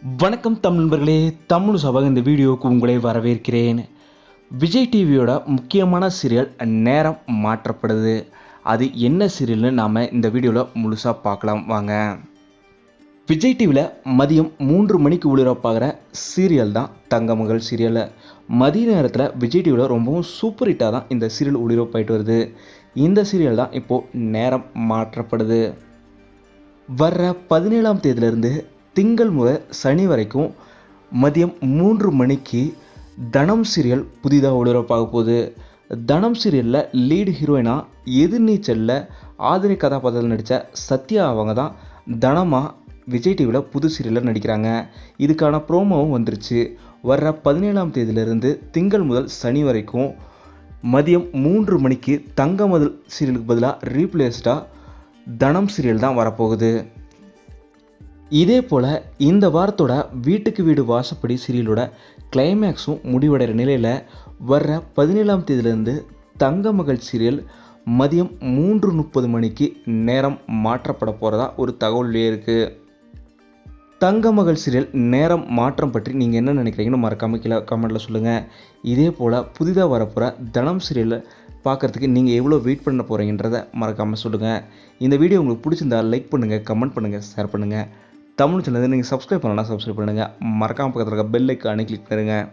வணக்கம் தமிழ் நண்பர்களே, தமிழ் சபக இந்த வீடியோவுக்கு உங்களை வரவேற்கிறேன். விஜய் டிவியோட முக்கியமான சீரியல் நேரம் மாற்றப்படுது. அது என்ன சீரியல்னு நாம் இந்த வீடியோவில் முழுசாக பார்க்கலாம் வாங்க. விஜய் டிவியில் மதியம் 3 மணிக்கு ஒளிபரப்பாகிற சீரியல் தான் தங்கமகள் சீரியல். மதிய நேரத்தில் விஜய் டிவியில் ரொம்பவும் சூப்பர் ஹிட்டாக தான் இந்த சீரியல் ஒளிபரப்பாயிட்டு வருது. இந்த சீரியல் தான் இப்போது நேரம் மாற்றப்படுது. வர்ற 17ஆம் தேதியிலிருந்து திங்கள் முதல் சனி வரைக்கும் மதியம் 3 மணிக்கு தனம் சீரியல் புதிதாக ஒளிபரப்பாக போகுது. தனம் சீரியலில் லீடு ஹீரோயினாக எதிர்நீச்சலில் ஆதினி கதாபாத்திரத்தில் நடித்த சத்யா அவங்க தான் தனமாக விஜய் டிவியில் புது சீரியலில் நடிக்கிறாங்க. இதுக்கான ப்ரோமோவும் வந்துருச்சு. வர்ற 17ஆம் தேதியிலிருந்து திங்கள் முதல் சனி வரைக்கும் மதியம் 3 மணிக்கு தங்கமகள் சீரியலுக்கு பதிலாக ரீப்ளேஸ்டாக தனம் சீரியல் தான் வரப்போகுது. இதே போல் இந்த வாரத்தோட வீட்டுக்கு வீடு வாசப்படி சீரியலோட கிளைமேக்ஸும் முடிவடைகிற நிலையில் வர்ற 17ஆம் தேதியிலேருந்து தங்கமகள் சீரியல் மதியம் 3:30 மணிக்கு நேரம் மாற்றப்பட போகிறதா ஒரு தகவலே இருக்குது. தங்கமகள் சீரியல் நேரம் மாற்றம் பற்றி நீங்கள் என்ன நினைக்கிறீங்கன்னு மறக்காமல் கீழே கமெண்ட்டில் சொல்லுங்கள். இதே போல் புதிதாக வரப்போகிற தனம் சீரியலை பார்க்குறதுக்கு நீங்கள் எவ்வளோ வெயிட் பண்ண போகிறீங்கன்றதை மறக்காமல் சொல்லுங்கள். இந்த வீடியோ உங்களுக்கு பிடிச்சிருந்தால் லைக் பண்ணுங்கள், கமெண்ட் பண்ணுங்கள், ஷேர் பண்ணுங்கள். தமிழ் சேனலை நீங்கள் சப்ஸ்கிரைப் பண்ணலாம், சப்ஸ்கிரைப் பண்ணுங்கள். மறக்காமல் பக்கத்தில் இருக்க பெல் ஐக்கானை கிளிக் பண்ணுங்கள்.